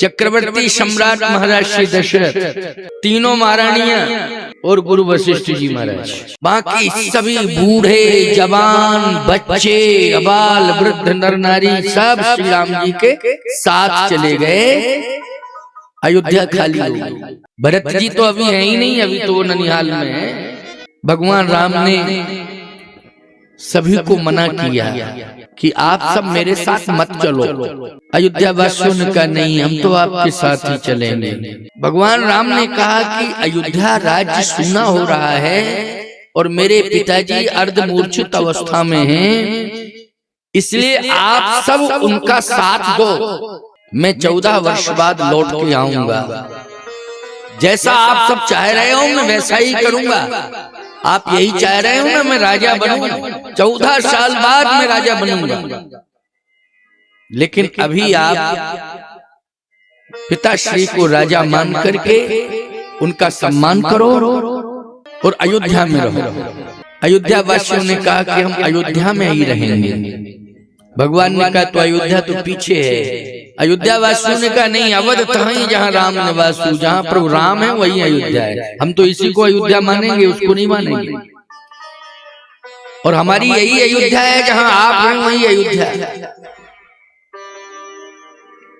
चक्रवर्ती सम्राट महाराज श्री दशरथ, तीनों महारानियां और गुरु वशिष्ठ जी महाराज, बाकी सभी बूढ़े जवान बच्चे अबाल वृद्ध नर नारी सब श्री राम जी के साथ चले गए। अयोध्या खाली हो गई। भरत जी तो अभी है ही नहीं, अभी तो वो ननिहाल में है। भगवान राम ने सभी को मना किया कि आप सब मेरे साथ मत चलो। अयोध्या वासियों ने कहा नहीं, हम तो आपके साथ ही चलेंगे। भगवान राम ने कहा कि अयोध्या राज्य सूना हो रहा है और मेरे पिताजी अर्धमूर्छित अवस्था में हैं, इसलिए आप सब उनका साथ दो। मैं 14 वर्ष बाद लौट के आऊंगा। जैसा आप सब चाह रहे हो मैं वैसा ही करूंगा। आप यही चाह रहे हो ना मैं राजा बनूं, 14 साल बाद मैं राजा बनूंगा। लेकिन अभी आप पिताश्री को राजा मान करके उनका सम्मान करो और अयोध्या में रहो। अयोध्या वासियों ने कहा कि हम अयोध्या में ही रहेंगे। भगवान ने कहा तो अयोध्या तो पीछे है। अयोध्या वासियों ने कहा नहीं, अवध कहीं जहाँ राम निवास हो, जहाँ प्रभु राम है वही अयोध्या है। हम तो इसी को अयोध्या मानेंगे, उसको नहीं मानेंगे। और हमारी यही अयोध्या है, जहाँ आप हैं वही अयोध्या है।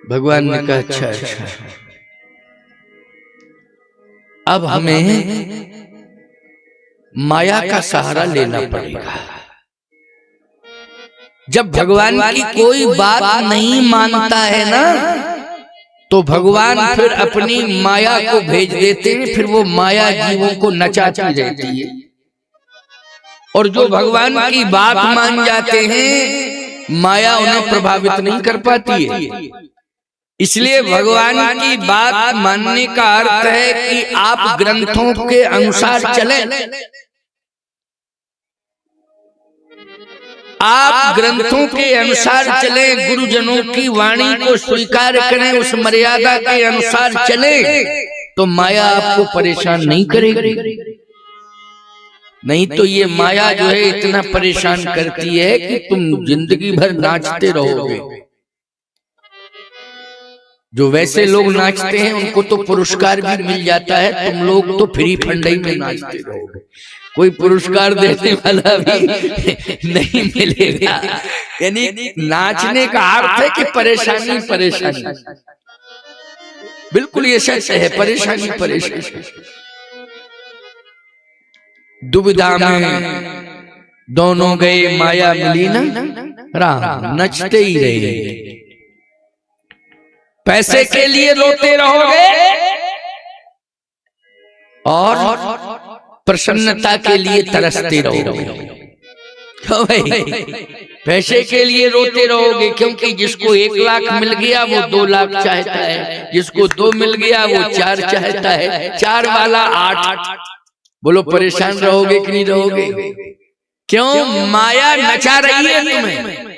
भगवान ने कहा अच्छा अच्छा, अब हमें माया का सहारा लेना पड़ेगा। जब भगवान की कोई बात नहीं मानता है ना, तो भगवान फिर अपनी माया को भेज देते हैं। फिर वो माया जीवों को नचाती रहती है। और जो भगवान की बात मान जाते हैं, माया उन्हें प्रभावित नहीं कर पाती है। इसलिए भगवान की बात मानने का अर्थ है कि आप ग्रंथों के अनुसार चलें। आप ग्रंथों के अनुसार चलें, गुरुजनों की वाणी को स्वीकार करें, उस मर्यादा के अनुसार चलें, तो माया आपको परेशान नहीं करेगी। नहीं तो ये माया जो है इतना परेशान करती है कि तुम जिंदगी भर नाचते रहोगे। जो वैसे लोग नाचते हैं उनको तो पुरस्कार भी मिल जाता है, तुम लोग तो फ्री फंडई में नाचते रहोगे। कोई पुरस्कार देने वाला भी नहीं मिलेगा। यानी नाचने का अर्थ है कि परेशानी परेशानी, बिल्कुल ये सच है, परेशानी परेशानी। दुविधा में दोनों गए, माया मिली ना राम, नचते ही रहे। पैसे के लिए रोते रहोगे और प्रसन्नता के लिए तरसते रहोगे। क्यों भाई? पैसे के लिए रोते रहोगे क्योंकि जिसको 1 लाख मिल गया वो 2 लाख चाहता है, जिसको 2 मिल गया वो 4 चाहता है, 4 वाला 8। बोलो परेशान रहोगे कि नहीं रहोगे? क्यों? माया नचा रही है तुम्हें।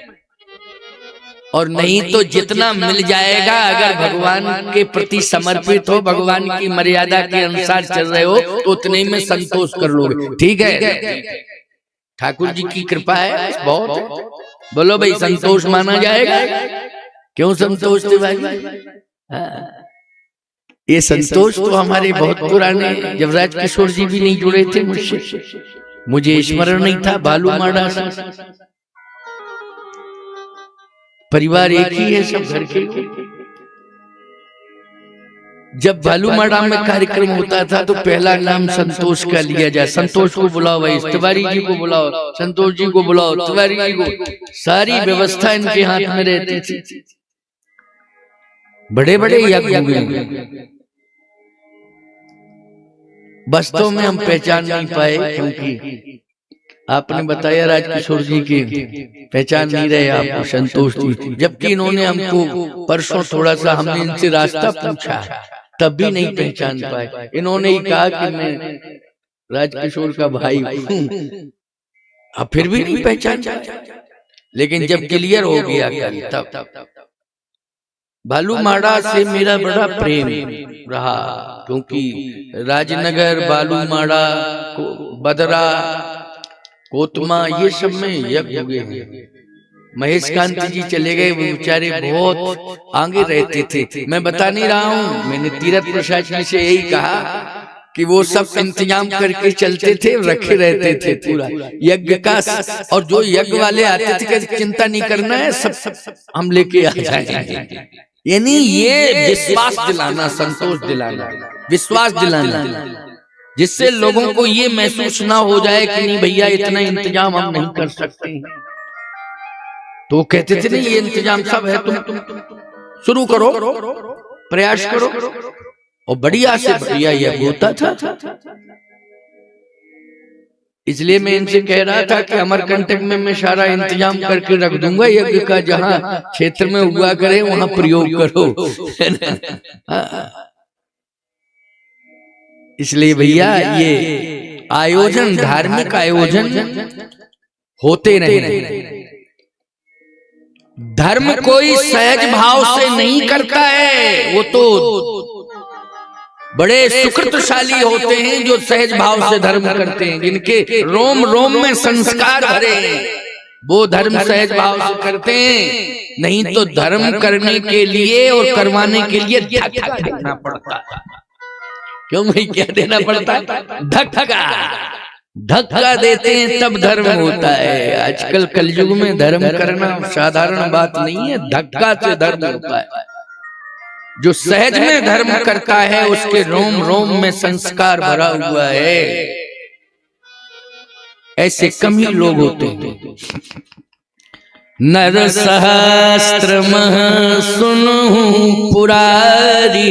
और नहीं तो जितना मिल जाएगा, अगर भगवान के प्रति समर्पित हो, भगवान की मर्यादा के अनुसार चल रहे हो, तो उतने में संतोष कर लोगे। ठीक है, ठाकुर जी की कृपा है बहुत। बोलो भाई संतोष माना जाएगा। क्यों संतोष तिवारी? ये संतोष तो हमारे बहुत पुराने, जब राज किशोर जी भी नहीं जुड़े थे मुझसे, मुझे स्मरण नहीं था। बालू माड़ा परिवार एक ही है, सब घर के। जब बालूमाड़ा में कार्यक्रम होता था तो पहला नाम संतोष का लिया जाए। संतोष को बुलाओ भाई, तिवारी जी को बुलाओ, संतोष जी को बुलाओ, तिवारी जी को। सारी व्यवस्था इनके हाथ में रहती थी। बड़े बड़े यज्ञ हुए। वास्तव में हम पहचान नहीं पाए, क्योंकि आपने बताया राजकिशोर जी की पहचान नहीं रहे आपको, संतोष जी। जबकि इन्होंने हमको परसों थोड़ा सा, हमने इनसे रास्ता पूछा तब भी नहीं पहचान पाए। इन्होंने ही कहा कि मैं राजकिशोर का भाई हूँ, अब फिर भी नहीं पहचान। लेकिन जब क्लियर हो गया कल, तब बालूमाड़ा से मेरा बड़ा प्रेम रहा, क्योंकि राजनगर, बालूमाड़ा, बदरा, कोतमा, ये सब में यज्ञ हुए हैं। महेश कांति जी चले गए, वो बेचारे बहुत आगे रहते थे। मैं बता नहीं रहा हूँ, मैंने तीरथ प्रसाद जी से यही कहा कि वो सब इंतजाम करके चलते थे, रखे रहते थे पूरा यज्ञ का। और जो यज्ञ वाले आते थे कहते चिंता नहीं करना है, सब हम लेके आ जाएंगे। यानी ये विश्वास दिलाना, संतोष दिलाना, विश्वास दिलाना, जिससे लोगों को ये महसूस ना हो जाए कि नहीं भैया इतना इंतजाम हम नहीं कर सकते। तो वो कहते थे नहीं ये इंतजाम सब है, तुम शुरू करो, प्रयास करो। और बढ़िया से बढ़िया यज्ञ होता था। इसलिए मैं इनसे कह रहा था कि अमरकंटक में मैं सारा इंतजाम करके रख दूंगा यज्ञ का, जहां क्षेत्र में हुआ करे वहां प्रयोग करो। इसलिए भैया ये आयोजन, धार्मिक आयोजन होते रहे। धर्म कोई सहज भाव से नहीं करता है, वो तो बड़े सुकृतशाली होते हैं जो सहज भाव से धर्म करते हैं, जिनके रोम रोम में संस्कार भरे हैं, वो धर्म सहज भाव से करते हैं। नहीं तो धर्म करने के लिए और करवाने के लिए धक्का देना पड़ता। क्यों भाई, क्या देना पड़ता? धक्का देते हैं तब धर्म होता है। आजकल कलयुग में धर्म करना साधारण बात नहीं है, धक्का से धर्म होता है। जो सहज में धर्म करता है उसके रोम रोम में संस्कार भरा हुआ है। ऐसे कम ही लोग होते हैं। नर सहस्त्र मह सुनु पुरारी,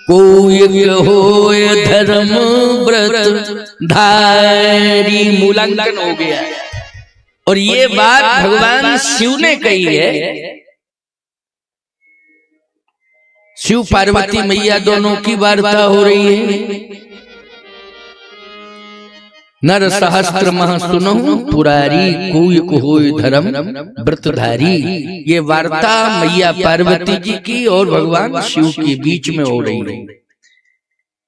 कोई होय धर्म व्रत धारी। मूलांकन हो गया। और ये बात भगवान शिव ने कही है। शिव पार्वती मैया दोनों की वार्ता हो रही है। नर सहस्त्र मह सुनहु पुरारी, कोई होय धर्म व्रतधारी। ये वार्ता मैया पार्वती जी की और भगवान शिव के बीच में हो रही है।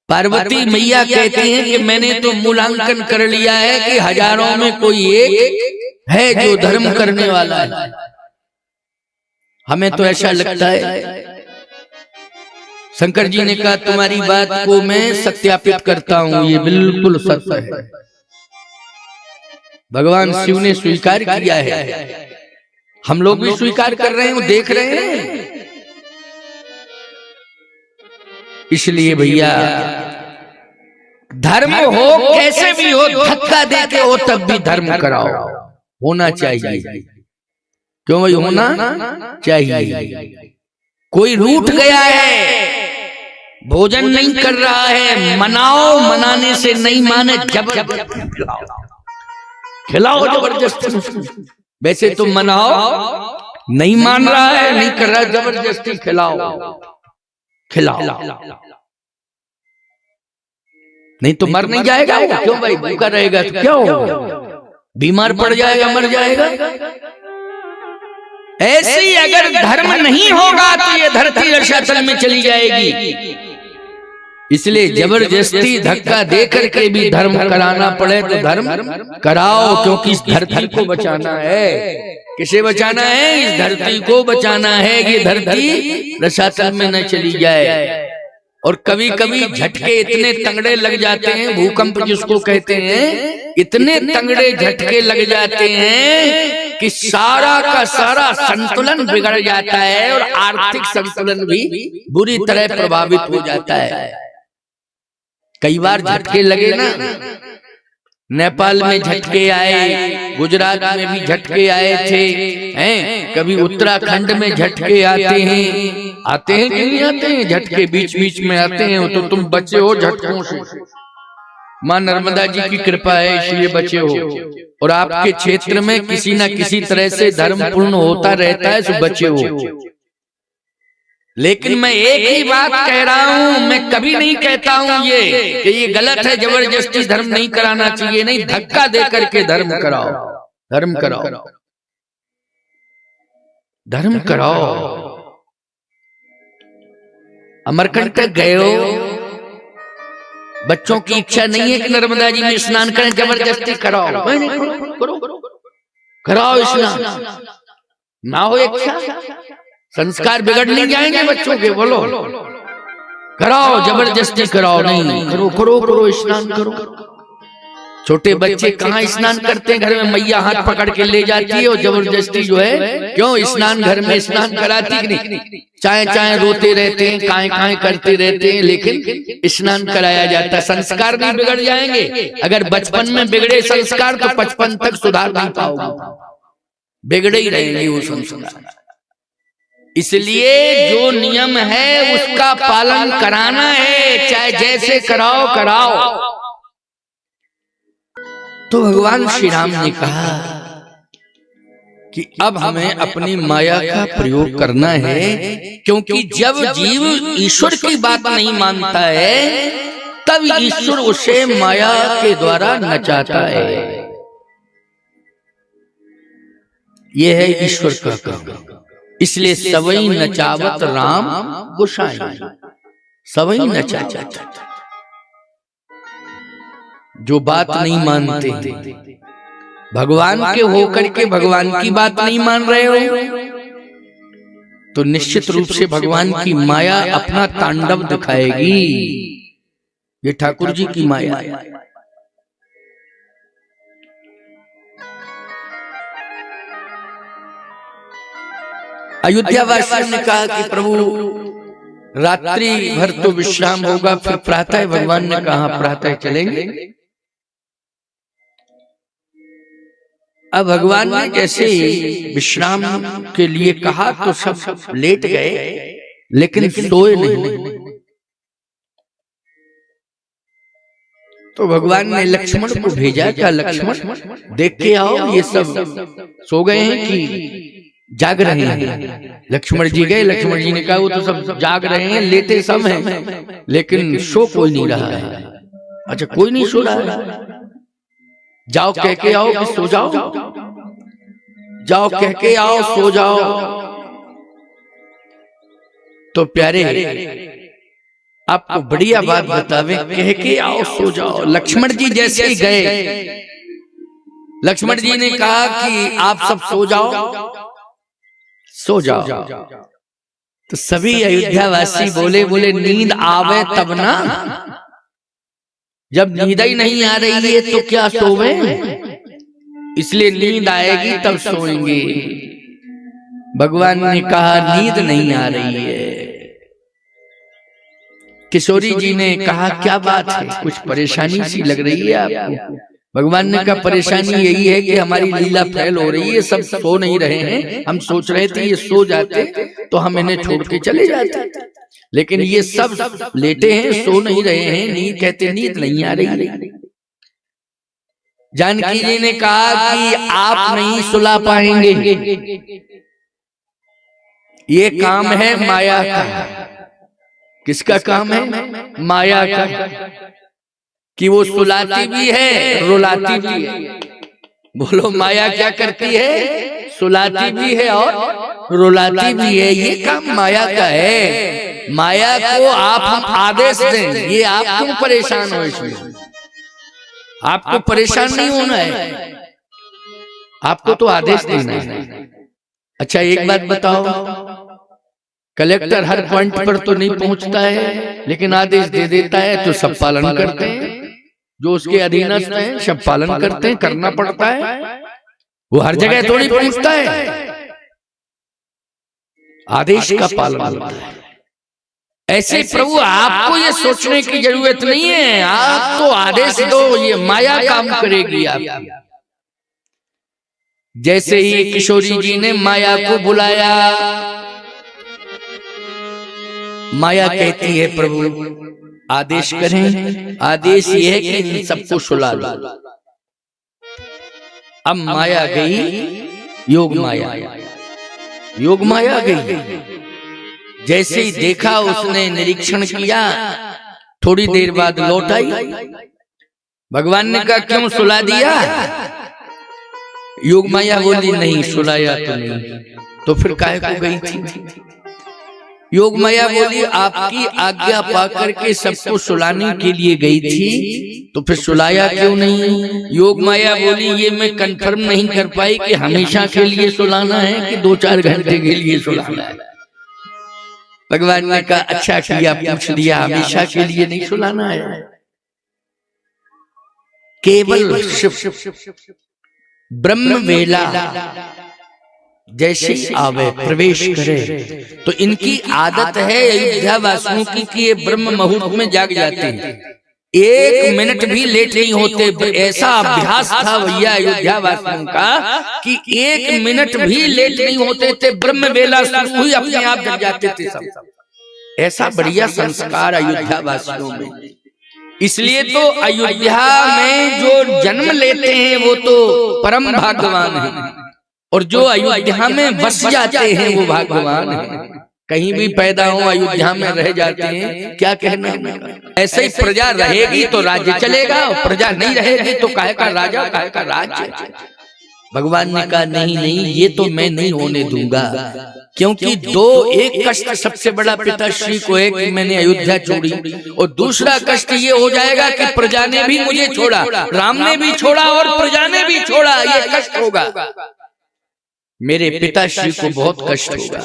पार्वती मैया कहती हैं कि मैंने तो मूलांकन कर लिया है कि हजारों में कोई एक है जो धर्म करने वाला है। हमें तो ऐसा लगता है। शंकर जी ने कहा तुम्हारी बात को मैं सत्यापित करता हूं, ये बिल्कुल सत्य है। भगवान शिव ने स्वीकार किया है, हम लोग भी स्वीकार कर रहे हैं, देख रहे हैं। इसलिए भैया धर्म हो कैसे भी हो, धक्का देके हो तब भी धर्म कराओ, होना चाहिए। क्यों भाई, होना चाहिए। कोई रूठ गया है, भोजन नहीं कर रहा है, मनाओ, मनाने से नहीं माने जबरदस्ती खिलाओ, जबरदस्ती। वैसे तो मनाओ, नहीं मान रहा है, नहीं कर रहा है, जबरदस्ती खिलाओ, नहीं तो मर नहीं जाएगा। क्यों भाई, भूखा रहेगा तो क्या होगा, बीमार पड़ जाएगा, मर जाएगा। ऐसे ही अगर धर्म नहीं होगा तो ये धरती रसातल में चली जाएगी। इसलिए जबरदस्ती धक्का दे करके भी धर्म कराना पड़े तो धर्म कराओ, क्योंकि इस धरती को बचाना है। किसे बचाना है? इस धरती को बचाना है। ये धरती रसातल में न चली जाए। और कभी कभी झटके इतने तंगड़े लग जाते हैं, भूकंप जिसको कहते हैं, इतने तंगड़े झटके लग जाते हैं कि सारा का सारा संतुलन बिगड़ जाता है और आर्थिक संतुलन भी बुरी तरह प्रभावित हो जाता है। कई बार झटके लगे ना, नेपाल में झटके आए, गुजरात में भी झटके आए थे, हैं? कभी उत्तराखंड में झटके आते हैं कि नहीं आते हैं? झटके बीच बीच में आते हैं, तो तुम बचे हो झटकों से। मां नर्मदा जी की कृपा है इसलिए बचे हो, और आपके क्षेत्र में किसी न किसी तरह से धर्म पूर्ण होता रहता है, तो बचे हो। लेकिन मैं एक ही बात कह रहा हूं, मैं कभी नहीं कहता हूं ये कि ये गलत है, जबरदस्ती धर्म नहीं कराना चाहिए। नहीं, धक्का दे करके धर्म कराओ, धर्म कराओ, धर्म कराओ। अमरकंटक गए हो, बच्चों की इच्छा नहीं है कि नर्मदा जी में स्नान करें, जबरदस्ती कराओ, करो, कराओ स्नान, ना हो इच्छा, संस्कार बिगड़ नहीं जाएंगे बच्चों के, बोलो कराओ, जबरदस्ती कराओ नहीं, करो करो करो स्नान करो। छोटे बच्चे कहाँ स्नान करते हैं, घर में मैया हाथ पकड़ के ले जाती है और जबरदस्ती जो है क्यों स्नान घर में स्नान कराती कि नहीं, चाहे चाहे रोते रहते हैं, काएं काएं करते रहते हैं, लेकिन स्नान कराया जाता है। संस्कार नहीं बिगड़ जाएंगे, अगर बचपन में बिगड़े संस्कार तो 55 तक सुधार नहीं पाओगे, बिगड़े ही रहेंगे वो संस्कार। इसलिए जो नियम है उसका पालन कराना है, चाहे जैसे कराओ कराओ। तो भगवान श्री राम ने कहा कि अब हमें अपनी माया का प्रयोग करना है, क्योंकि जब जीव ईश्वर की बात नहीं मानता है तब ईश्वर उसे माया के द्वारा नचाता है। यह है ईश्वर का काम। इसलिए सवई नचावत राम गोसाई, सवई नचावत, जो बात नहीं मानते, भगवान के होकर के भगवान की बात नहीं मान रहे हो तो निश्चित रूप से भगवान की माया अपना तांडव दिखाएगी। ये ठाकुर जी की माया है। अयोध्या वासियों ने कहा कि प्रभु रात्रि भर तो विश्राम होगा, फिर प्रातः भगवान ने कहा प्रातः चलेंगे। अब भगवान ने जैसे विश्राम के लिए कहा तो सब लेट गए, लेकिन सोए नहीं। तो भगवान ने लक्ष्मण को भेजा, क्या लक्ष्मण देख के आओ ये सब सो गए हैं कि जाग रहे हैं। लक्ष्मण जी गए, लक्ष्मण जी ने कहा वो तो सब जाग रहे हैं, लेटे सब हैं, लेकिन सो कोई नहीं रहा है। अच्छा कोई नहीं सो रहा है, जाओ कह के आओ कि सो जाओ, जाओ कह के आओ सो जाओ। तो प्यारे आपको बढ़िया बात बतावे, कह के आओ सो जाओ। लक्ष्मण जी जैसे ही गए, लक्ष्मण जी ने कहा कि आप सब सो जाओ, सो जाओ। तो सभी अयोध्यावासी बोले नींद आवे तब ना, जब नींद ही नहीं आ रही है तो क्या सोवे, इसलिए नींद आएगी तब सोएंगे। भगवान ने कहा नींद नहीं आ रही है। किशोरी जी ने कहा क्या बात है, कुछ परेशानी सी लग रही है आपको। भगवान ने कहा परेशानी यही है कि हमारी लीला फैल हो रही है, सब सो नहीं रहे हैं। हम सोच रहे थे ये सो जाते तो हम इन्हें छोड़ के चले जाते, लेकिन ये सब लेटे हैं, सो नहीं रहे हैं, नींद कहते नींद नहीं आ रही। जानकी जी ने कहा कि आप नहीं सुला पाएंगे, ये काम है माया का। किसका काम है? माया का, कि वो सुलाती भी है रुलाती भी है। बोलो माया क्या करती है? सुलाती भी है और रुलाती भी है। ये काम माया का है। माया को आप हम आदेश दें, ये आप क्यों परेशान हो? इसमें आपको परेशान नहीं होना है, आपको तो आदेश देना है। अच्छा एक बात बताओ, कलेक्टर हर पॉइंट पर तो नहीं पहुंचता है, लेकिन आदेश दे देता है तो सब पालन करते हैं। जो उसके अधीनस्थ हैं सब पालन करते हैं, करना पड़ता है। वो हर जगह तो नहीं पहुंचता है, आदेश का पालन होता है। ऐसे प्रभु आपको ये सोचने की जरूरत नहीं है, आप तो आदेश दो, ये माया काम करेगी आप। जैसे ही किशोरी जी ने माया को बुलाया, माया कहती है प्रभु आदेश करें। आदेश ये है कि इन सबको सुला लो। अब माया गई, योग माया, योग माया गई। जैसे ही देखा उसने निरीक्षण किया, थोड़ी देर बाद लौट आई। भगवान ने कहा क्यों सुला दिया? योग माया बोली नहीं सुलाया तो नहीं। तो फिर काहे को गई थी? योग माया बोली आपकी आज्ञा पाकर के सबको सुलाने के लिए गई थी, तो फिर सुलाया क्यों नहीं? योग माया बोली ये मैं कंफर्म नहीं कर पाई कि हमेशा के लिए सुलाना है कि 2-4 घंटे के लिए सुलाना है। भगवान ने कहा अच्छा किया पूछ लिया, हमेशा के लिए नहीं सुलाना है, केवल ब्रह्म वेला जैसे आवे प्रवेश करे। तो इनकी आदत है अयोध्या वासियों की कि ये ब्रह्म मुहूर्त में जाग जाते हैं, 1 मिनट भी लेट नहीं होते। ऐसा अभ्यास था भैया अयोध्या वासियों का कि 1 मिनट भी लेट नहीं होते थे, ब्रह्म वेला शुरू ही अपने आप जग जाते थे सब। ऐसा बढ़िया संस्कार अयोध्या वासियों में। इसलिए तो अयोध्या में जो जन्म लेते हैं वो तो परम भाग्यवान है, और जो अयोध्या में बस जाते हैं वो भाग्यवान है। कहीं भी पैदा हो अयोध्या में रह जाते हैं, क्या कहना है। ऐसे ही प्रजा रहेगी तो राज्य चलेगा, और प्रजा नहीं रहेगी तो काहे का राजा काहे का राज्य। भगवान ने कहा नहीं नहीं, ये तो मैं नहीं होने दूंगा, क्योंकि एक कष्ट सबसे बड़ा पिताश्री को है कि मैंने अयोध्या छोड़ी, और दूसरा कष्ट ये हो जाएगा कि प्रजा ने भी मुझे छोड़ा, राम ने भी छोड़ा और प्रजा ने भी छोड़ा, ये कष्ट होगा, मेरे पिताश्री को बहुत कष्ट होगा।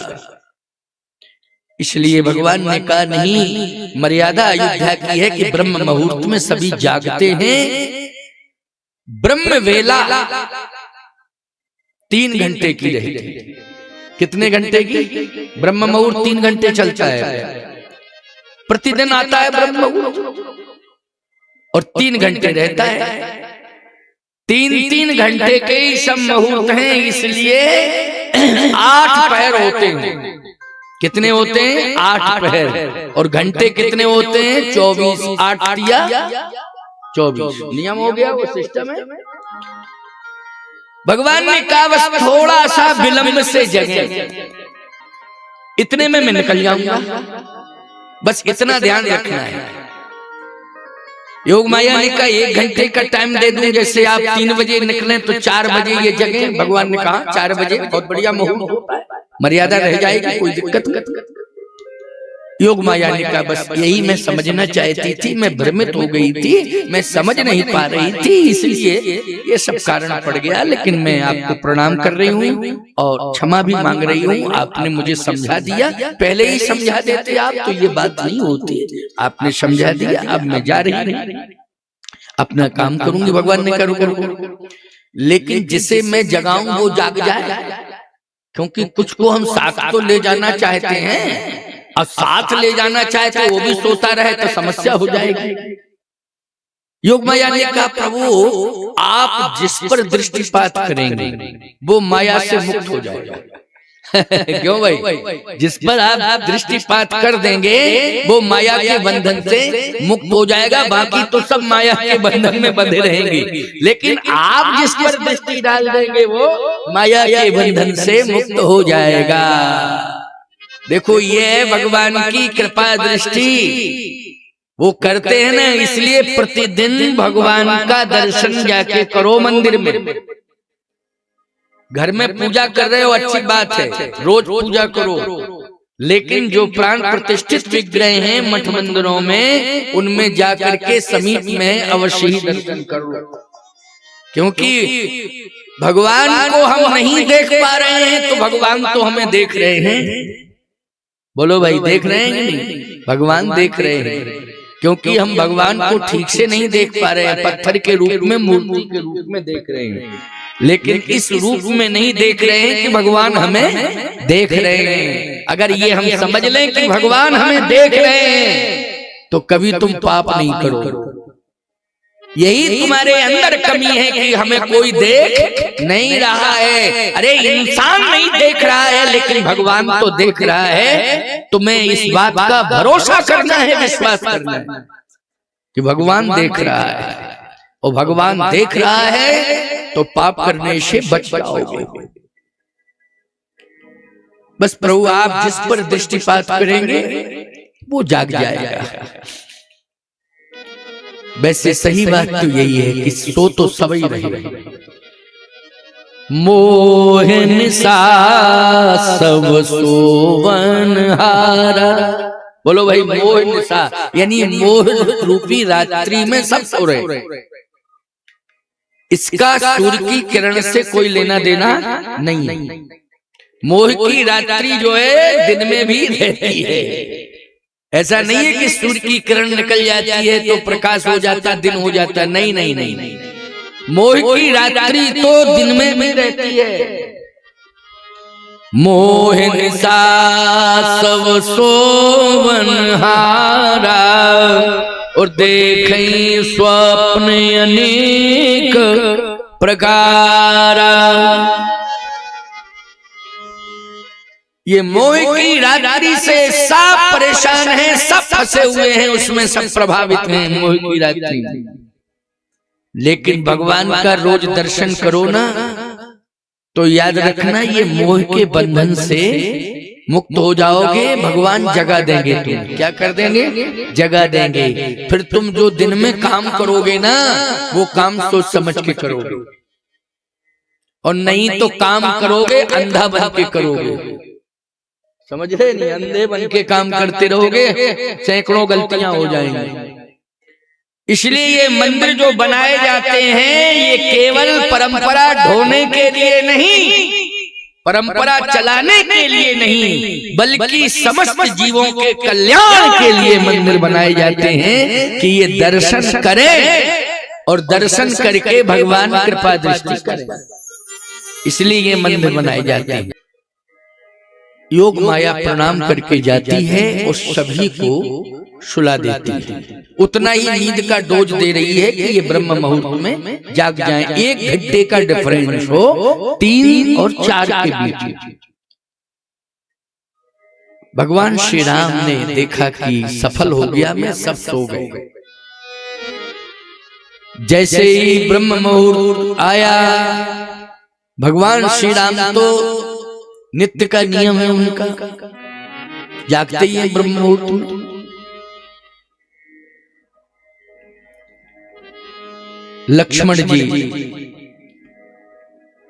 इसलिए भगवान ने कहा नहीं, मर्यादा अयोध्या की है कि ब्रह्म मुहूर्त में सभी जागते हैं। ब्रह्म वेला 3 घंटे की रहती। कितने घंटे की? ब्रह्म मुहूर्त 3 घंटे चलता है, प्रतिदिन आता है ब्रह्म मुहूर्त और 3 घंटे रहता है। 3-3 घंटे के ही सब मुहूर्त हैं, इसलिए 8 पहर होते हैं। कितने होते हैं? 8 पहर। और घंटे कितने होते हैं? 24। 8 या 24 नियम हो गया, वो सिस्टम है। भगवान ने कहा बस थोड़ा सा विलंब से जगे, इतने में मैं निकल जाऊंगा, बस इतना ध्यान रखना है। योग माया ने कहा 1 घंटे का टाइम दे दूं, जैसे आप 3 बजे निकलें तो 4 बजे ये जगह। भगवान ने कहा 4 बजे बहुत बढ़िया मुहूर्त होता है, मर्यादा रह जाएगी, कोई दिक्कत नहीं। योग माया ने कहा बस यही मैं समझना चाहती थी, मैं भ्रमित हो गई थी, मैं समझ नहीं पा रही थी, इसलिए ये सब कारण पड़ गया। लेकिन मैं आपको प्रणाम कर रही हूँ और क्षमा भी मांग रही हूँ, आपने मुझे समझा दिया, पहले ही समझा देते आप तो ये बात नहीं होती, आपने समझा दिया, अब मैं जा रही हूँ, अपना काम करूंगी। भगवान ने करूँ, लेकिन जिसे मैं जगाऊं वो जाग जाए, क्योंकि कुछ को हम साथ तो ले जाना चाहते हैं, और साथ ले जाना चाहते वो भी सोता रहे तो समस्या हो जाएगी। योग माया ने कहा प्रभु आप जिस पर दृष्टिपात करेंगे वो माया से मुक्त हो जाएगा। क्यों भाई? जिस पर आप दृष्टिपात कर देंगे वो माया के बंधन से मुक्त हो जाएगा, बाकी तो सब माया के बंधन में बंधे रहेंगे। लेकिन आप जिस पर दृष्टि डाल देंगे वो माया के बंधन से मुक्त हो जाएगा। देखो ये है भगवान की कृपा दृष्टि, वो करते हैं ना, इसलिए प्रतिदिन भगवान का दर्शन जाके करो मंदिर में। घर में पूजा कर रहे हो अच्छी बात है, रोज पूजा करो, लेकिन जो प्राण प्रतिष्ठित विग्रह हैं मठ मंदिरों में, उनमें जाकर के समीप में अवश्य ही दर्शन करो, क्योंकि भगवान को हम नहीं देख पा रहे हैं तो भगवान तो हमें देख रहे हैं। बोलो भाई, देख रहे हैं कि नहीं? भगवान देख रहे हैं, क्योंकि हम भगवान को ठीक से नहीं देख पा रहे हैं, पत्थर के रूप में, मूर्ति के रूप में देख रहे हैं, लेकिन इस रूप में नहीं देख रहे हैं कि भगवान हमें देख रहे हैं। अगर ये हम समझ लें कि भगवान हमें देख रहे हैं तो कभी तुम पाप नहीं करो। यही तुम्हारे अंदर कमी है कि हमें कोई देख नहीं रहा है। अरे इंसान नहीं देख रहा है, लेकिन भगवान तो देख रहा है। तुम्हें इस बात का भरोसा करना है, विश्वास करना है कि भगवान देख रहा है, और भगवान देख रहा है तो पाप करने से बच जाओगे। बस प्रभु आप जिस पर दृष्टिपात करेंगे वो जाग जाएगा। वैसे सही बात तो यही है कि सो तो सभी रहे, मोहन सा सब सोवन हारा। बोलो भाई, मोहन सा यानी मोह रूपी रात्रि में सब सो रहे। इसका सूर्य की किरण से कोई लेना देना नहीं। मोह की रात्रि जो है दिन में भी रहती है। ऐसा नहीं है कि सूर्य की किरण निकल जाती है तो प्रकाश हो जाता, दिन हो जाता। नहीं नहीं नहीं, मोह की रात्रि तो दिन में भी रहती है। मोहन सा सब सोवन हारा, और देखें स्वप्न अनेक प्रकारा। ये मोह की रात्रि से सब परेशान हैं, सब फंसे हुए हैं उसमें, सब प्रभावित हैं मोह की रात्रि। लेकिन भगवान का रोज दर्शन करो ना, तो याद रखना ये मोह के बंधन से मुक्त हो जाओगे। भगवान जगा देंगे, तुम क्या कर देंगे? जगा देंगे। फिर तुम जो दिन में काम करोगे ना, वो काम सोच समझ के करोगे, और नहीं तो काम करोगे अंधा बन के करोगे। समझ रहे नहीं? अंधे बन के काम करते रहोगे, सैकड़ों गलतियां हो जाएंगी। इसलिए ये मंदिर जो बनाए जाते हैं, ये केवल परंपरा ढोने के लिए नहीं, परंपरा चलाने के लिए नहीं, बल्कि समस्त जीवों के कल्याण के लिए मंदिर बनाए जाते हैं कि ये दर्शन करें और दर्शन करके भगवान कृपा दृष्टि करें। इसलिए ये मंदिर बनाए जाते हैं। योग माया प्रणाम करके जाती है और सभी को सुला देती है। उतना ही नींद का डोज दे रही है कि ये ब्रह्म मुहूर्त में जाग जाएं। 1 घंटे का डिफरेंस हो 3 और 4 के बीच। भगवान श्री राम ने देखा कि सफल हो गया मैं, सब सो गए। जैसे ही ब्रह्म मुहूर्त आया, भगवान श्री राम तो नित्य का नियम है उनका, जागते ही ब्रह्म मुहूर्त में। लक्ष्मण जी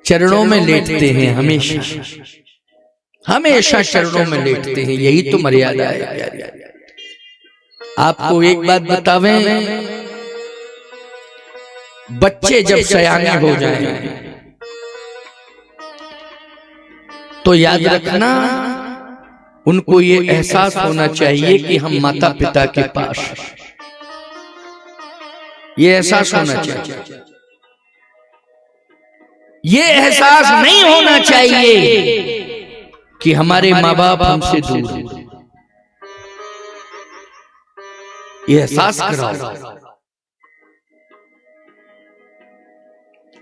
चरणों में लेटते हैं, हमेशा हमेशा चरणों में लेटते हैं। यही तो मर्यादा है। आपको एक बात बतावें, बच्चे जब सयाने हो जाएं तो याद रखना, उनको ये एहसास होना चाहिए कि हम माता पिता के पास, ये एहसास होना चाहिए। ये एहसास नहीं होना चाहिए कि हमारे माँ बाप हमसे दूर हैं। ये एहसास कराओ।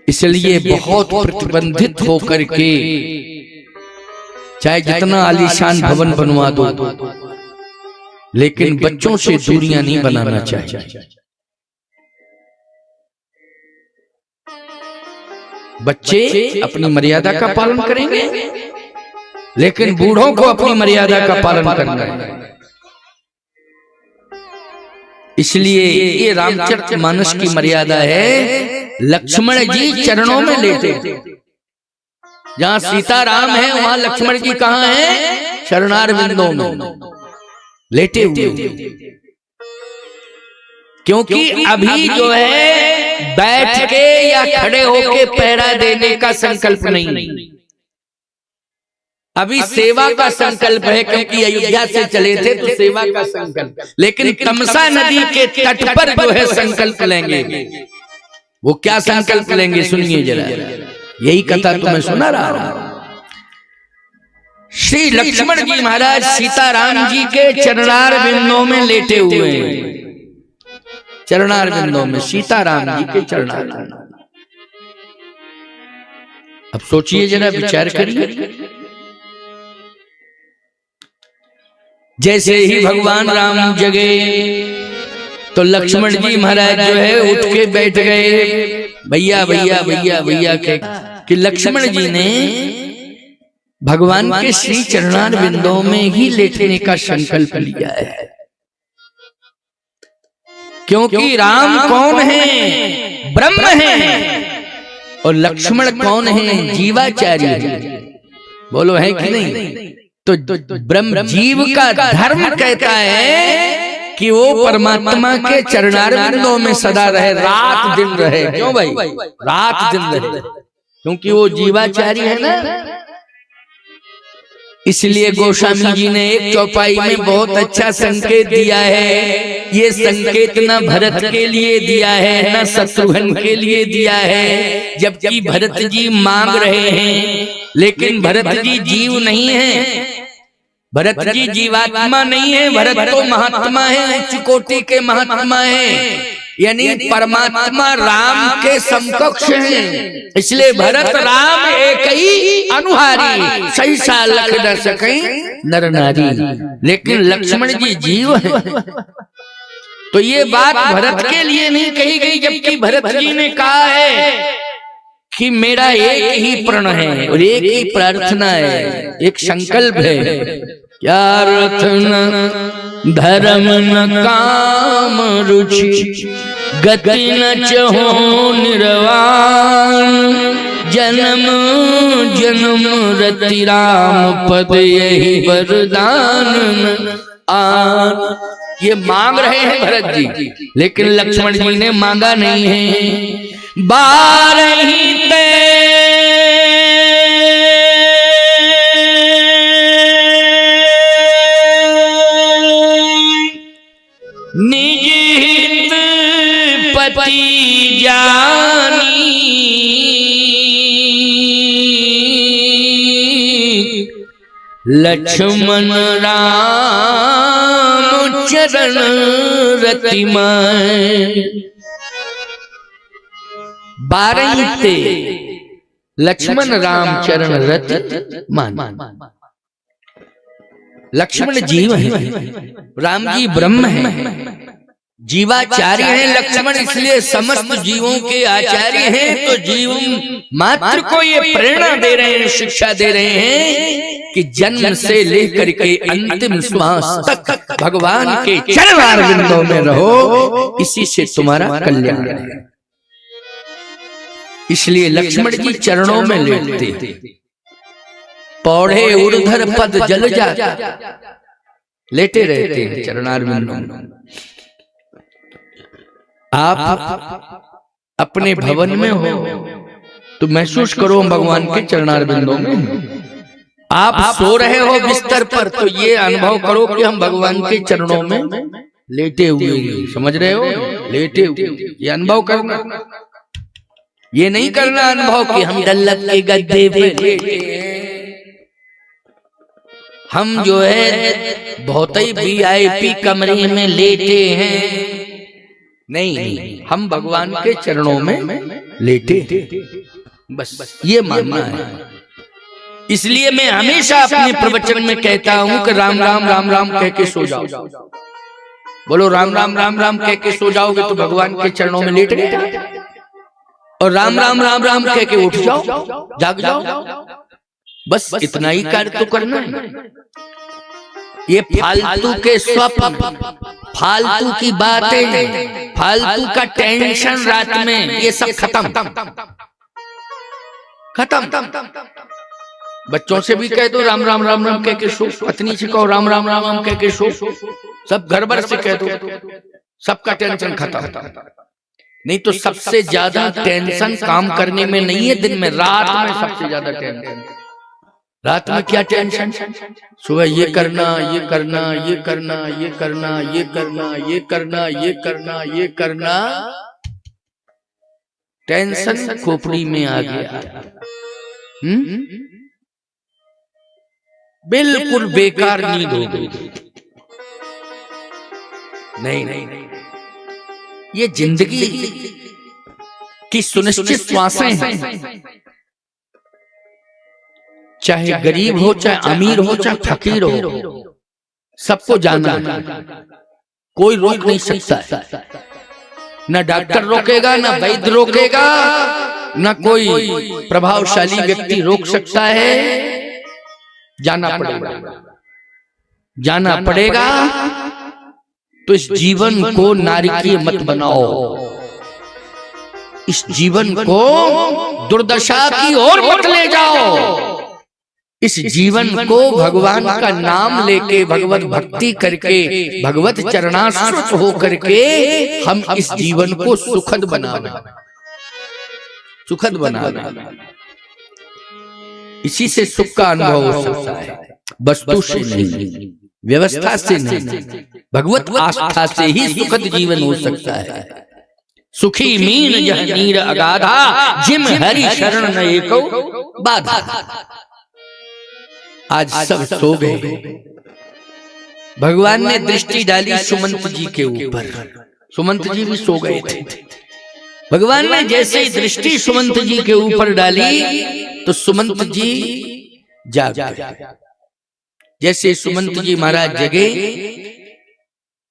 इसलिए बहुत प्रतिबंधित होकर के, चाहे जितना आलीशान भवन बनवा दो, लेकिन बच्चों से दूरियां नहीं बनाना चाहिए। बच्चे अपनी मर्यादा का पालन करेंगे, लेकिन बूढ़ों को अपनी मर्यादा का पालन करना है। इसलिए ये रामचरितमानस की मर्यादा है। लक्ष्मण जी चरणों में लेटे, जहां सीता राम है वहां लक्ष्मण जी कहां हैं? चरणारविंदों में लेटे हुए। क्योंकि अभी जो है बैठ के या खड़े होके पहरा देने का संकल्प नहीं, अभी सेवा का संकल्प है। क्योंकि अयोध्या से चले थे तो सेवा का संकल्प, लेकिन तमसा नदी के तट पर जो है संकल्प लेंगे। वो क्या संकल्प लेंगे सुनिए जरा, यही कथा तुम्हें सुना रहा हूं। श्री लक्ष्मण जी महाराज सीताराम जी के चरणारविंदों में लेटे हुए हैं। चरणारविंदों में सीताराम जी के चरणारविंदों। अब सोचिए जरा, विचार करिए। जैसे ही भगवान राम जगे तो लक्ष्मण जी महाराज जो है उठ के बैठ गए। भैया भैया भैया भैया कि लक्ष्मण जी ने भगवान के श्री चरणारविंदों में ही लेटने का संकल्प लिया है। क्योंकि राम कौन है? ब्रह्म है। और लक्ष्मण कौन है? जीवाचार्य है। बोलो है कि नहीं? तो ब्रह्म जीव का धर्म कहता है कि वो परमात्मा के चरणारविंदों में सदा रहे, रात दिन रहे। क्यों भाई? रात दिन रहे, क्योंकि वो जीवाचार्य है ना। इसलिए गोस्वामी जी ने एक चौपाई में बहुत अच्छा संकेत दिया है। ये संकेत न भरत के लिए दिया है, न शत्रुघ्न के लिए दिया है। जबकि भरत जी मांग रहे हैं, लेकिन भरत जी जीव नहीं है, भरत जी जीवात्मा नहीं है। भरत तो महात्मा है, उच्च कोटि के महात्मा है, यानी परमात्मा राम के समकक्ष हैं। इसलिए भरत राम एक ही अनुहारी, सही सा लख न सके नर नारी। लेकिन लक्ष्मण जी जीव है, तो ये बात भरत के लिए नहीं कही गई। जबकि भरत जी ने कहा है कि मेरा एक ही प्रण है और एक ही प्रार्थना है, एक संकल्प है। क्या अर्थ न धर्म न काम रुचि, गति न चहो निर्वाण, जन्म जन्म रति राम पद यही वरदान आन। ये मांग रहे हैं भरत जी, लेकिन लक्ष्मण जी ने मांगा नहीं है। बारही ते निज हित पति जानी, लक्ष्मण राम चरण रतिमय। बारही ते लक्ष्मण राम चरण रति मान। लक्ष्मण जीव है, राम जी ब्रह्म है, जीवाचार्य है लक्ष्मण, इसलिए समस्त जीवों के आचार्य हैं। तो जीव मात्र को ये प्रेरणा दे रहे हैं, शिक्षा दे रहे हैं कि जन्म से लेकर के अंतिम श्वास तक भगवान के चरणारविंदों में रहो, इसी से तुम्हारा कल्याण है। इसलिए लक्ष्मण जी चरणों में लेटते, पौड़े उर्धर पद जल जा, लेटे रहते हैं चरणारविंदों में। आप अपने भवन में हो तो महसूस करो भगवान के चरणारविंदों में। आप सो रहे हो बिस्तर पर तो ये अनुभव करो कि हम भगवान के चरणों में लेटे हुए हैं। समझ रहे हो? लेटे हुए, ये अनुभव करना। ये नहीं करना अनुभव कि हम दल्लत के गद्दे पे लेटे हैं, हम जो है बहुत ही VIP कमरे में लेटे हैं। नहीं, हम भगवान के चरणों में लेटे, बस ये मानना है। इसलिए मैं हमेशा अपने प्रवचन में कहता हूं कि राम राम राम राम कह के सो जाओ। बोलो राम राम राम राम कह के सो जाओगे तो भगवान के चरणों में लेट गए, और राम राम राम राम कह के उठ जाओ, जाग जाओ। बस इतना ही कार्य तो करना है। ये फालतू के स्वप्न, फालतू की बातें, फालतू का टेंशन रात में, ये सब खत्म खत्म। बच्चों से भी कह दो राम राम राम राम कह के सो, पत्नी से कहो राम राम राम राम कह के सो, सब घर भर से कह दो, सबका टेंशन खत्म। नहीं तो सबसे ज्यादा टेंशन काम करने में नहीं है, दिन में, रात में सबसे ज्यादा टेंशन। रात में क्या टेंशन? सुबह ये करना, ये करना, ये करना, ये करना, ये करना, ये करना, ये करना, ये करना, टेंशन खोपड़ी में आ गया। बिल्कुल बेकार नींद हो गई। नहीं, ये जिंदगी की सुनिश्चित श्वासें हैं। चाहे गरीब हो, चाहे अमीर हो, चाहे फकीर हो, सबको जाना है। कोई रोक नहीं सकता है, न डॉक्टर रोकेगा, न वैद्य रोकेगा, न कोई प्रभावशाली व्यक्ति रोक सकता है। जाना पड़ेगा, जाना पड़ेगा। तो इस जीवन को नारकीय मत बनाओ। इस जीवन को दुर्दशा की ओर मत ले जाओ। इस जीवन को भगवान का नाम लेके, भगवत भक्ति करके, भगवत चरणाश्रित हो करके हम इस जीवन को सुखद बनाना, सुखद बनाना। इसी से सुख का अनुभव हो सकता है, वस्तु से नहीं, व्यवस्था से नहीं, भगवत आस्था से ही सुखद जीवन हो सकता है। सुखी मीन यह नीर अगाधा, जिम हरि शरण न एको बाधा। आज सब सो गए, भगवान ने दृष्टि डाली सुमंत जी के ऊपर, सुमंत जी भी सो गए थे। भगवान ने जैसे ही दृष्टि सुमंत जी के ऊपर डाली तो सुमंत जी जाग गए। जैसे सुमंत जी महाराज जगे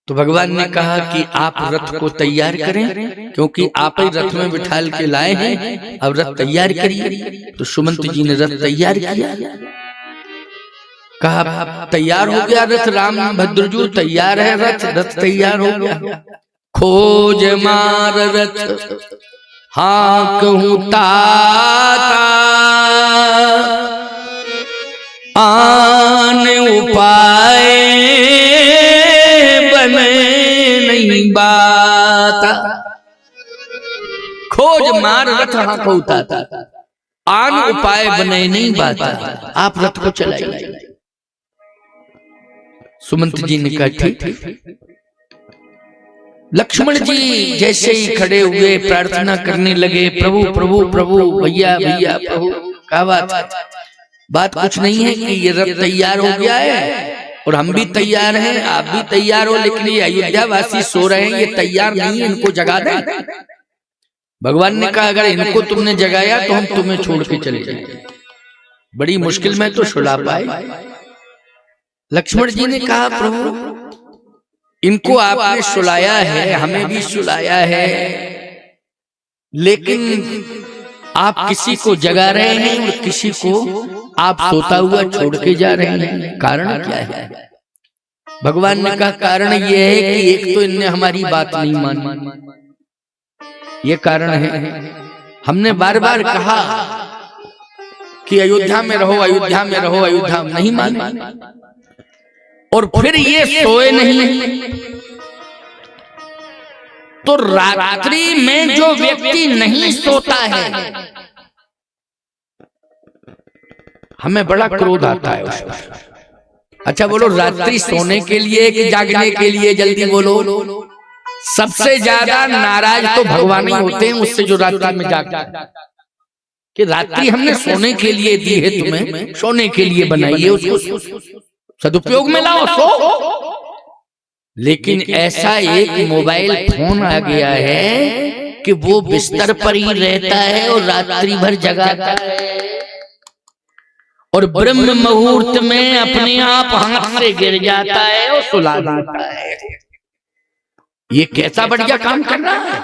तो भगवान ने कहा कि आप रथ को तैयार करें, क्योंकि आप ही रथ में बिठाल के लाए हैं, अब रथ तैयार करिए। तो सुमंत जी ने रथ तैयार किया। कहा तैयार हो गया रथ, राम भद्रजू तैयार है रथ, रथ तैयार हो गया। खोज मार रथ हाँ कहूं ताता, आन उपाय बने नहीं बाता। खोज मार रथ हाँ कहूं ताता, आन उपाय बने नहीं बाता। आप रथ को चलाइए। सुमंत जी ने कहा ठीक। लक्ष्मण जी जैसे ही खड़े हुए प्रार्थना करने लगे, प्रभु प्रभु प्रभु, भैया भैया प्रभु। क्या बात कुछ नहीं है कि ये रथ तैयार हो गया है और हम भी तैयार हैं, आप भी तैयार हो, लेकिन ये अयोध्या वासी सो रहे हैं, ये तैयार नहीं है, इनको जगा दें। भगवान ने कहा अगर इनको तुमने जगाया तो हम तुम्हें छोड़ के चले जाएंगे, बड़ी मुश्किल में तो सुला पाए। लक्ष्मण जी ने कहा प्रभु इनको आपने सुलाया है, हमें भी सुलाया है, लेकिन आप किसी को जगा रहे हैं और किसी को आप सोता हुआ छोड़ के जा रहे हैं, कारण क्या है? भगवान ने कहा कारण यह है कि एक तो इनने हमारी बात नहीं मानी, ये कारण है। हमने बार बार कहा कि अयोध्या में रहो, अयोध्या में रहो, अयोध्या में नहीं माने, और फिर ये सोए नहीं। तो रात्रि में जो व्यक्ति नहीं सोता है, हमें बड़ा क्रोध आता है उस पर। अच्छा बोलो, रात्रि सोने के लिए कि जागने के लिए? जल्दी बोलो। सबसे ज्यादा नाराज तो भगवान ही होते हैं उससे जो रात्रि में जागता, कि रात्रि हमने सोने के लिए दी है, तुम्हें सोने के लिए बनाई है, उसको सदुपयोग में लाओ, सो। लेकिन ऐसा एक मोबाइल फोन आ गया है कि वो बिस्तर पर ही रहता है और रात्रि भर जगाता है, और ब्रह्म मुहूर्त में अपने आप हाथ से गिर जाता है और सुला देता है। ये कैसा बढ़िया काम कर रहा है,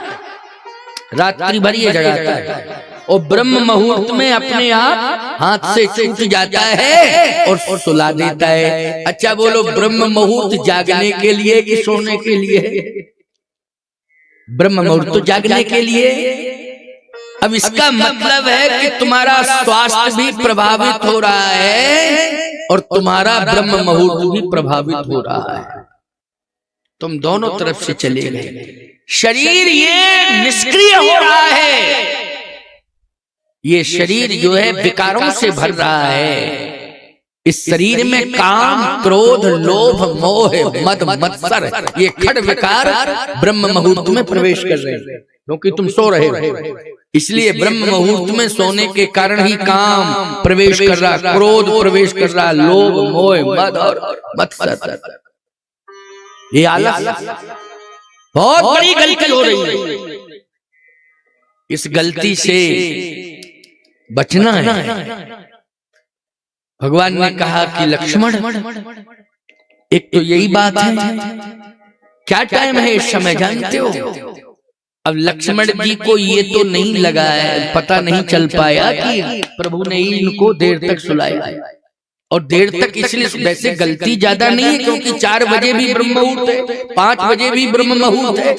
रात्रि भर ये जगाता है और ब्रह्म मुहूर्त में अपने आप हाथ से छूट जाता है और सुला देता है। अच्छा बोलो, ब्रह्म मुहूर्त जागने के लिए कि सोने के लिए? ब्रह्म मुहूर्त तो जागने के लिए। अब इसका मतलब है कि तुम्हारा स्वास्थ्य भी प्रभावित हो रहा है और तुम्हारा ब्रह्म मुहूर्त भी प्रभावित हो रहा है। तुम दोनों तरफ से चले गए। शरीर ये निष्क्रिय हो रहा है, ये शरीर जो है विकारों से भर रहा है। इस शरीर में काम, क्रोध, लोभ, मोह, मद, मत्सर, ये खड़ विकार ब्रह्म मुहूर्त में प्रवेश कर रहे हैं, क्योंकि तुम सो रहे हो। इसलिए ब्रह्म मुहूर्त में सोने के कारण ही काम प्रवेश कर रहा, क्रोध प्रवेश कर रहा, लोभ, मोह, मद और मत्सर। ये आलस बहुत बड़ी गलती हो रही है। इस गलती से बचना है। भगवान ने कहा कि लक्ष्मण, एक तो यही बात है, क्या टाइम है इस समय जानते हो? अब लक्ष्मण जी को ये तो नहीं लगा है, पता नहीं चल पाया कि प्रभु ने ही इनको देर तक सुलाया है। और देर तक इसलिए वैसे गलती ज्यादा नहीं है, क्योंकि 4 बजे भी ब्रह्म मुहूर्त है, 5 बजे भी ब्रह्म मुहूर्त है,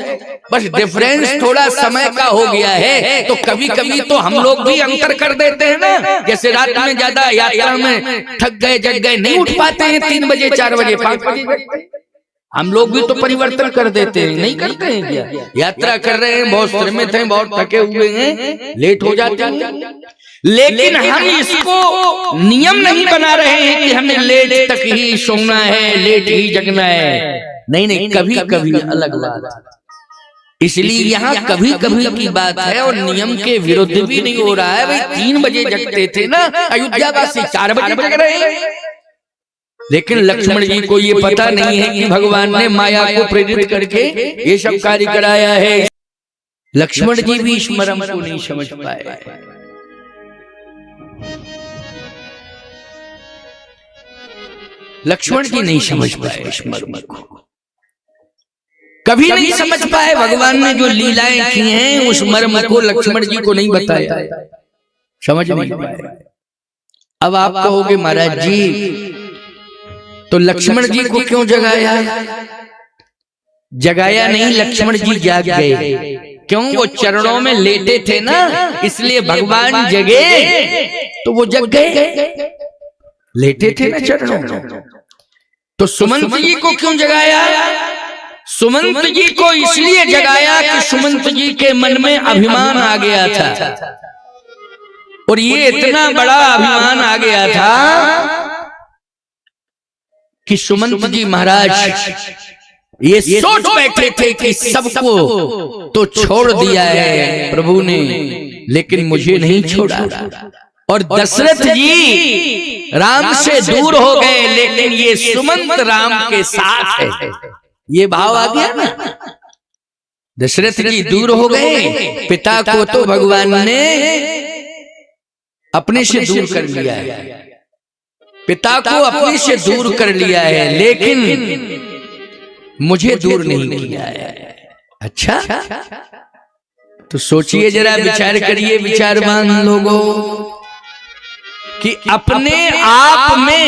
बस डिफरेंस थोड़ा समय का हो गया है। तो कभी कभी तो हम लोग भी अंतर कर देते हैं ना, जैसे रात में ज्यादा यात्रा में थक गए, जग गए, नहीं उठ पाते हैं 3 बजे 4 बजे 5 बजे, हम लोग भी तो परिवर्तन कर देते हैं, नहीं करते हैं क्या? यात्रा कर रहे हैं, बहुत श्रमित हैं, बहुत थके हुए हैं, लेट हो जाते हैं, लेकिन हम इसको नियम नहीं बना रहे हैं कि हमें लेट तक ही सोना है, लेट ही जगना है। नहीं नहीं, कभी कभी अलग बात। इसलिए यहाँ कभी कभी की बात है और नियम के विरुद्ध भी नहीं हो रहा है। भाई 3 बजे जगते थे ना अयोध्या वासी, 4 बजे जग रहे हैं। लेकिन लक्ष्मण जी को ये पता नहीं है कि भगवान ने माया को प्रेरित करके ये सब कार्य कराया है। लक्ष्मण जी भी इस मर्म को नहीं समझ पाए। लक्ष्मण जी नहीं समझ पाए इस मर्म को, कभी नहीं समझ पाए। भगवान ने जो लीलाएं की हैं उस मर्म को लक्ष्मण जी को नहीं बताया, समझ नहीं पाए। अब आप कहोगे महाराज जी तो लक्ष्मण जी को क्यों जगाया? जगाया नहीं, लक्ष्मण जी जाग गए। क्यों? वो चरणों में लेटे थे ना, इसलिए भगवान जगे तो वो जग गए। लेटे थे ना चरणों में। तो सुमंत जी को क्यों जगाया? सुमंत जी को इसलिए जगाया कि सुमंत जी के मन में अभिमान आ गया था, और ये इतना बड़ा अभिमान आ गया था कि सुमंत जी महाराज ये सोच बैठे थे कि सबको तो छोड़ दिया है प्रभु ने, लेकिन मुझे नहीं छोड़ा। और दशरथ जी राम से दूर हो गए, लेकिन ये सुमंत राम के साथ है। ये भाव आ गया ना। दशरथ जी दूर हो गए, पिता को तो भगवान ने अपने से दूर कर लिया है, पिता को अपने से दूर कर लिया है, लेकिन मुझे दूर नहीं किया है। अच्छा, तो सोचिए जरा, विचार करिए विचारवान लोगों, कि अपने आप में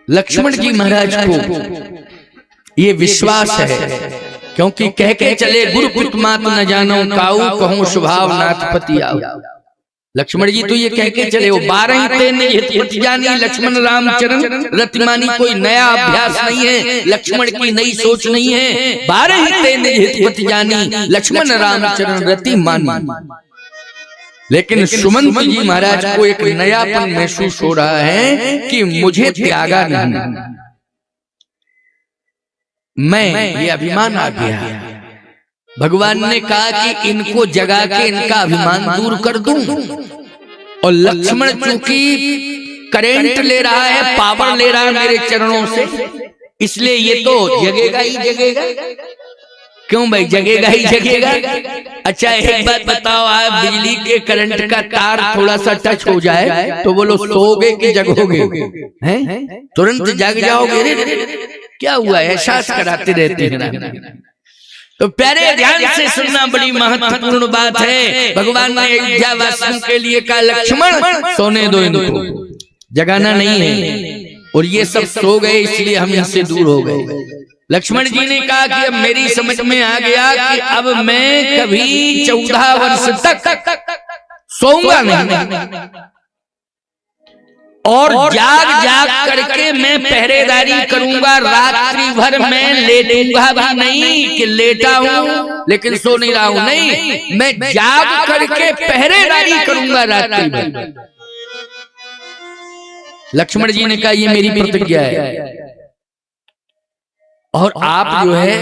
लक्ष्मण जी महाराज को ये विश्वास है, क्योंकि कह के चले गुरु पुत्रमात न जानो काऊ, कहूं स्वभाव नाथपति आओ। लक्ष्मण जी तो ये कह के चले, वो 12 तेने हितपति जानी, लक्ष्मण रामचरण रतिमानी। कोई नया अभ्यास नहीं है, लक्ष्मण की नई सोच नहीं है। 12 तेने हितपति जानी, लक्ष्मण रामचरण रतिमानी। लेकिन सुमंत जी महाराज को एक नयापन महसूस हो रहा है कि मुझे त्यागा नहीं, मैं, ये अभिमान आ गया। भगवान ने कहा कि इनको जगा के इनका अभिमान दूर कर दूं, और लक्ष्मण चूंकि करेंट ले रहा है, पावर ले रहा है मेरे चरणों से, इसलिए ये तो जगेगा ही जगेगा। क्यों भाई? जगेगा ही जगेगा। अच्छा एक बात बताओ, आप बिजली के करंट का तार थोड़ा सा टच हो जाए तो बोलो सोओगे कि जगोगे? हैं? तुरंत जग जाओगे। क्या हुआ? एहसास कराते रहते हैं। तो प्यारे ध्यान से सुनना, बड़ी महत्वपूर्ण बात है। भगवान ने अयोध्या वासियों के लिए कहा, लक्ष्मण सोने दो, इनको जगाना नहीं है। और ये सब सो गए, इसलिए हम इनसे दूर हो गए। लक्ष्मण जी ने कहा कि अब मेरी समझ में आ गया कि अब मैं कभी 14 वर्ष तक सोऊंगा नहीं, और जाग जाग करके मैं पहरेदारी करूंगा। रात्रि भर मैं लेटूंगा भी नहीं कि लेटा हूं लेकिन सो नहीं रहा हूं, नहीं, मैं जाग करके पहरेदारी करूंगा रात्रि भर। लक्ष्मण जी ने कहा ये मेरी प्रतिज्ञा है, और आप जो है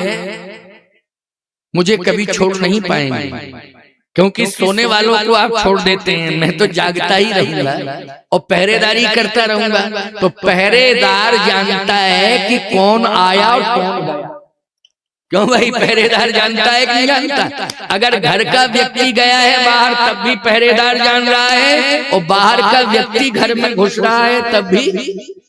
मुझे कभी छोड़ नहीं पाएंगे, क्योंकि सोने वालों को आप छोड़ देते हैं। मैं तो जागता ही रहूंगा और पहरेदारी करता रहूंगा। तो पहरेदार जानता है कि कौन आया और कौन गया, क्यों भाई, पहरेदार जानता है कि नहीं जानता? अगर घर का व्यक्ति गया है बाहर तब भी पहरेदार जान रहा है, और बाहर का व्यक्ति घर में घुस रहा है तब भी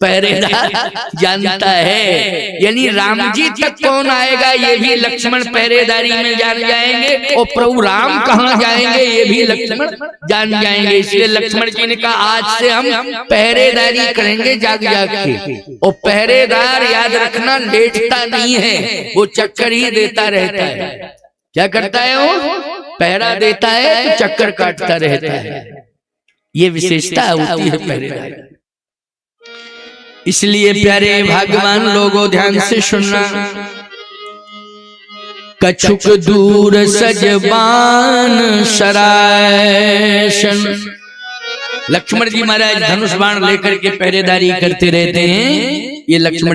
पहरेदार जानता है। यानी राम जी तक कौन आएगा ये भी लक्ष्मण पहरेदारी में जान जाएंगे, और प्रभु राम कहाँ जाएंगे ये भी लक्ष्मण जान जाएंगे। इसलिए लक्ष्मण जी ने कहा आज से हम पहरेदारी करेंगे जाग जाग के। और पहरेदार याद रखना लेटता नहीं है, वो चक्कर ही देता रहता है। क्या करता है वो? पहरा देता है तो चक्कर काटता रहता है। ये विशेषता होती है पहरेदार। इसलिए प्यारे भाग्यवान लोगों ध्यान से सुनना, कछुक दूर सजबान सरायशन। लक्ष्मण जी महाराज धनुष बाण लेकर के पहरेदारी करते रहते हैं। ये लक्ष्मण